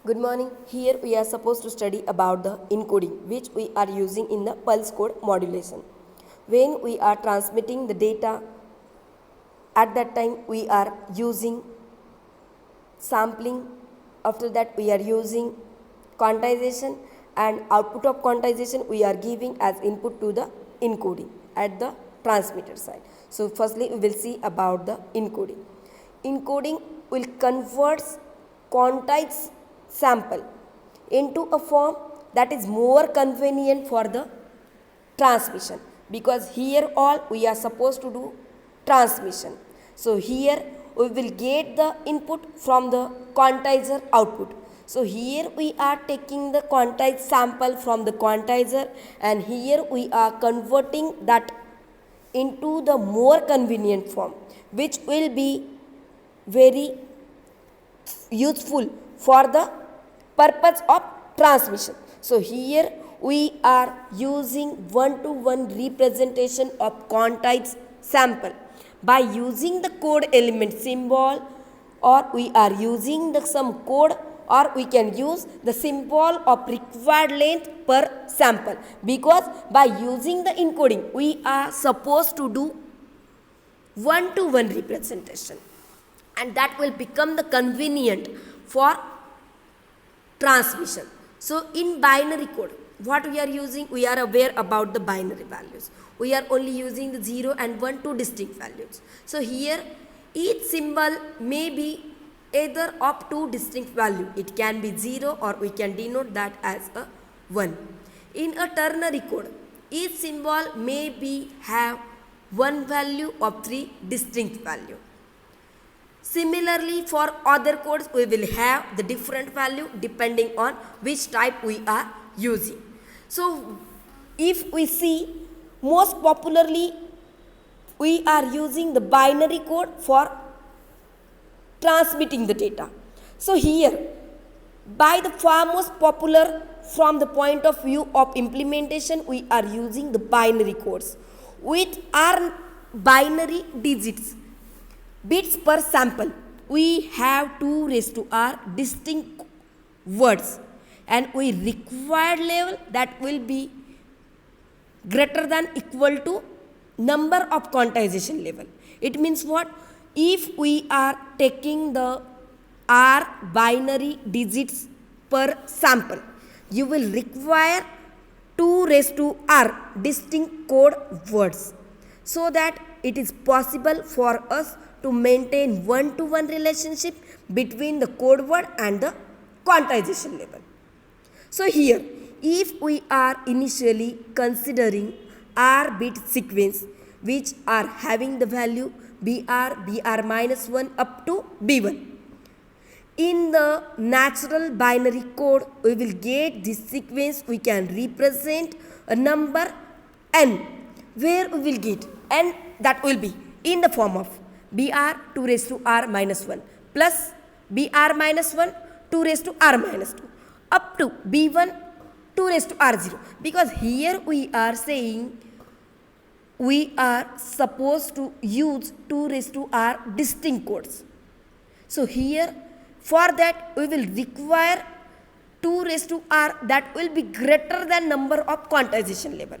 Good morning. Here we are supposed to study about the encoding which we are using in the pulse code modulation. When we are transmitting the data, at that time we are using sampling, after that we are using quantization, and output of quantization we are giving as input to the encoding at the transmitter side. So firstly we will see about the encoding. Encoding will convert quantized sample into a form that is more convenient for the transmission, because here all we are supposed to do transmission. So here we will get the input from the quantizer output. So here we are taking the quantized sample from the quantizer, and here we are converting that into the more convenient form, which will be very useful for the purpose of transmission. So here we are using one-to-one representation of quantized sample by using the code element symbol, or we are using some code, or we can use the symbol of required length per sample, because by using the encoding we are supposed to do one-to-one representation, and that will become the convenient for transmission. So in binary code, what we are using, we are aware about the binary values. We are only using the 0 and 1, two distinct values. So here each symbol may be either of two distinct value. It can be 0 or we can denote that as a 1. In a ternary code, each symbol may be have one value of three distinct value. Similarly, for other codes, we will have the different value depending on which type we are using. So, if we see, most popularly, we are using the binary code for transmitting the data. So, here, by the far most popular from the point of view of implementation, we are using the binary codes with our binary digits. Bits per sample, we have 2 raised to r distinct words, and we required level that will be greater than equal to number of quantization level. It means what? If we are taking the r binary digits per sample, you will require 2 raised to r distinct code words, so that it is possible for us to maintain one-to-one relationship between the code word and the quantization level. So here, if we are initially considering r bit sequence which are having the value br minus 1 up to b1, in the natural binary code we will get this sequence. We can represent a number n, where we will get n that will be in the form of br 2 raised to r minus 1 plus br minus 1 2 raised to r minus 2 up to b1 2 raised to r0, because here we are saying we are supposed to use 2 raised to r distinct codes. So here for that we will require 2 raised to r that will be greater than number of quantization level,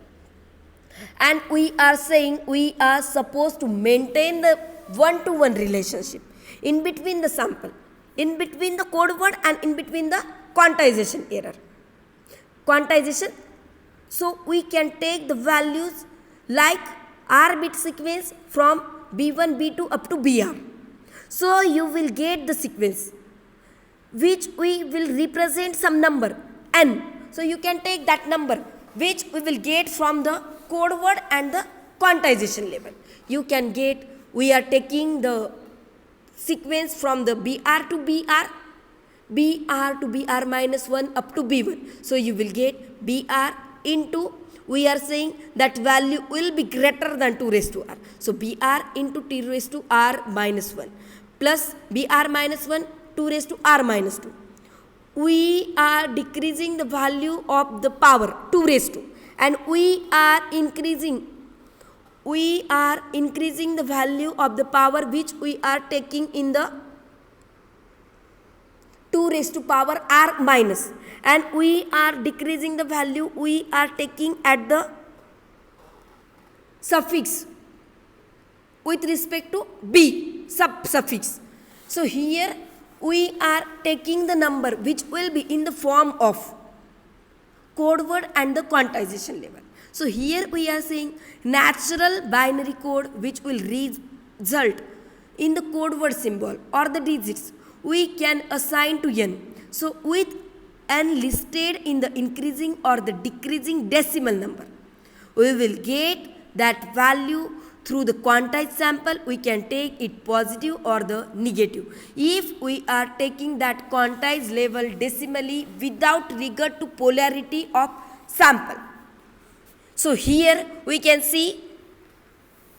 and we are saying we are supposed to maintain the one-to-one relationship in between the sample, in between the code word and in between the quantization error. Quantization, so we can take the values like r bit sequence from b1, b2 up to br. So you will get the sequence which we will represent some number n. So you can take that number which we will get from the code word and the quantization level. You can get, we are taking the sequence from the br to br minus 1 up to b1. So you will get br into, we are saying that value will be greater than 2 raised to r. So br into 2 raised to r minus 1 plus br minus 1 2 raised to r minus 2. We are decreasing the value of the power 2 raised to, and we are increasing the value of the power which we are taking in the 2 raised to power r minus, and we are decreasing the value, we are taking at the suffix with respect to b suffix. So here we are taking the number which will be in the form of code word and the quantization level. So here we are saying natural binary code which will result in the code word symbol or the digits we can assign to n. So with n listed in the increasing or the decreasing decimal number, we will get that value through the quantized sample. We can take it positive or the negative. If we are taking that quantized level decimally without regard to polarity of sample. So here we can see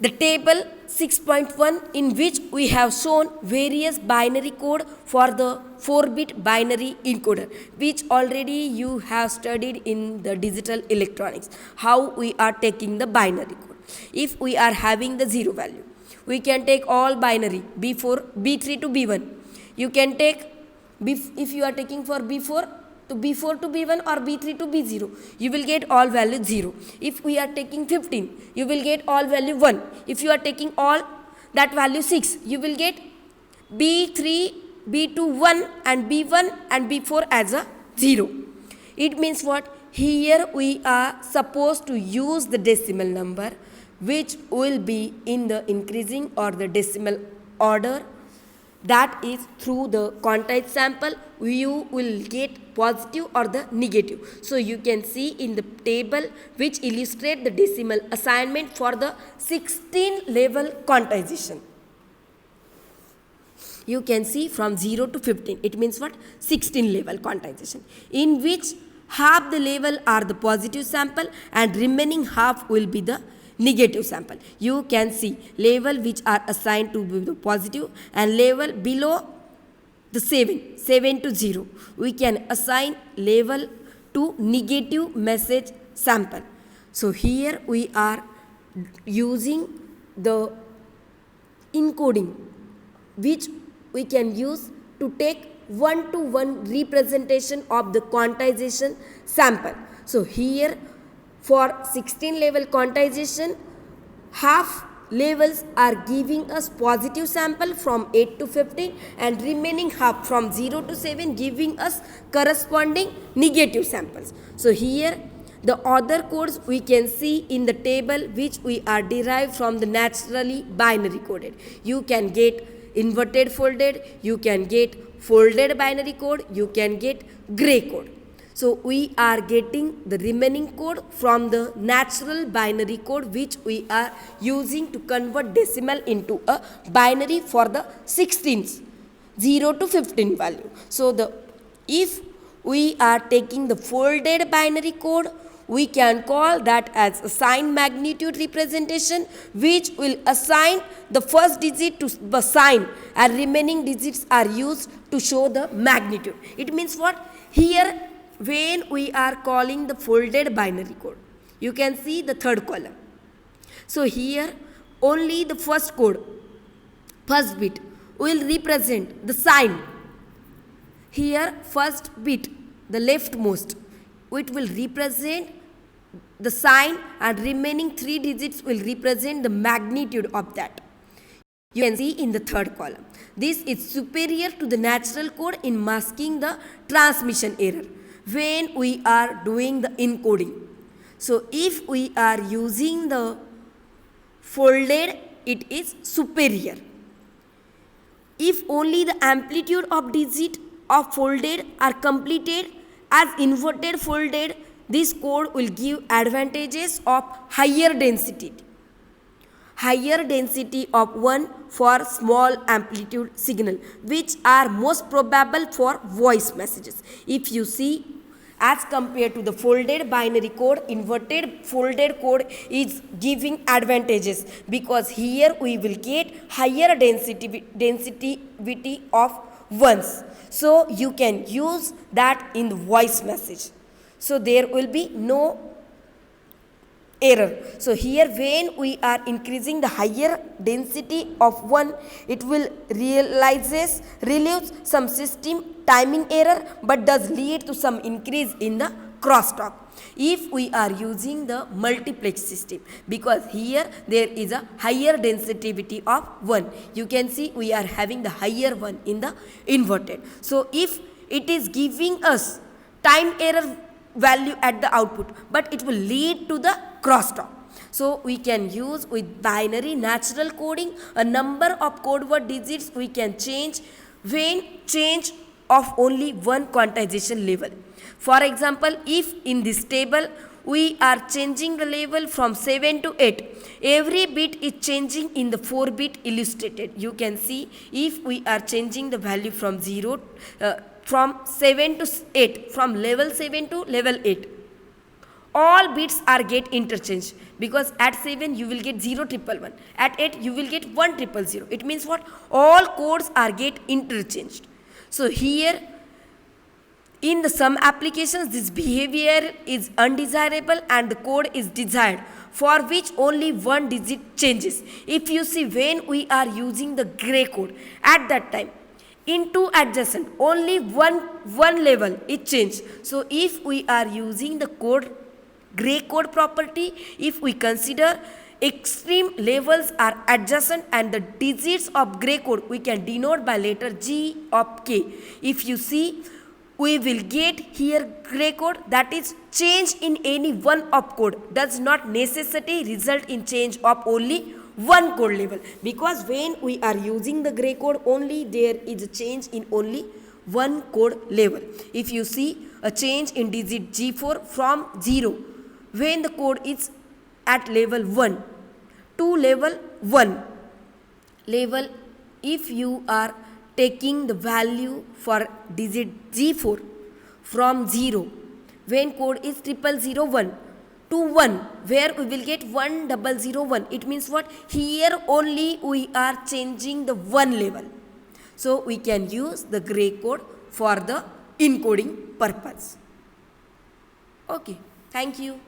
the table 6.1 in which we have shown various binary code for the 4-bit binary encoder, which already you have studied in the digital electronics, how we are taking the binary code. If we are having the 0 value, we can take all binary B4, B3 to B1. You can take, if you are taking for B4 to B1 or B3 to B0, you will get all value 0. If we are taking 15, you will get all value 1. If you are taking all that value 6, you will get B3, B2 1 and B1 and B4 as a 0. It means what? Here we are supposed to use the decimal number which will be in the increasing or the decimal order. That is through the quantized sample you will get positive or the negative. So you can see in the table which illustrate the decimal assignment for the 16 level quantization. You can see from 0 to 15. It means what? 16 level quantization, in which half the level are the positive sample and remaining half will be the negative sample. You can see level which are assigned to the positive and level below the 7 to 0. We can assign level to negative message sample. So here we are using the encoding which we can use to take one-to-one representation of the quantization sample. So here for 16 level quantization, half levels are giving us positive sample from 8 to 15 and remaining half from 0 to 7 giving us corresponding negative samples. So here the other codes we can see in the table which we are derived from the naturally binary coded. You can get inverted folded, you can get folded binary code, you can get gray code. So we are getting the remaining code from the natural binary code which we are using to convert decimal into a binary for the 16s, 0 to 15 value. So if we are taking the folded binary code, we can call that as a sign magnitude representation, which will assign the first digit to the sign and remaining digits are used to show the magnitude. It means what? Here when we are calling the folded binary code, you can see the third column. So here only the first code, first bit will represent the sign. Here first bit, the leftmost, it will represent the sign and remaining 3 digits will represent the magnitude of that. You can see in the third column. This is superior to the natural code in masking the transmission error when we are doing the encoding. So if we are using the folded, it is superior. If only the amplitude of digit of folded are completed as inverted folded, this code will give advantages of higher density of 1 for small amplitude signal, which are most probable for voice messages. If you see, as compared to the folded binary code, inverted folded code is giving advantages because here we will get higher density of ones. So you can use that in the voice message. So there will be no error. So here when we are increasing the higher density of one, it will relieves some system timing error but does lead to some increase in the crosstalk if we are using the multiplex system, because here there is a higher density of 1. You can see we are having the higher one in the inverted. So if it is giving us time error value at the output, but it will lead to the crosstalk. So we can use with binary natural coding a number of code word digits we can change when change of only one quantization level. For example, if in this table we are changing the level from 7 to 8, every bit is changing in the 4-bit illustrated. You can see if we are changing the value from 7 to 8, from level 7 to level 8, all bits are get interchanged, because at 7 you will get 0111, at 8 you will get 1000. It means what? All codes are get interchanged. So here in the some applications this behavior is undesirable and the code is desired, for which only one digit changes. If you see when we are using the gray code, at that time into adjacent only one level it changed. So if we are using the code gray code property, if we consider extreme levels are adjacent and the digits of gray code we can denote by letter G of K. If you see, we will get here gray code, that is change in any one of code does not necessarily result in change of only one code level, because when we are using the gray code only there is a change in only one code level. If you see a change in digit G4 from 0 when the code is at level 1 to level 1 level, if you are taking the value for digit G4 from 0 when code is 0001 to 1 where we will get 1001, it means what? Here only we are changing the one level. So we can use the gray code for the encoding purpose. Okay, thank you.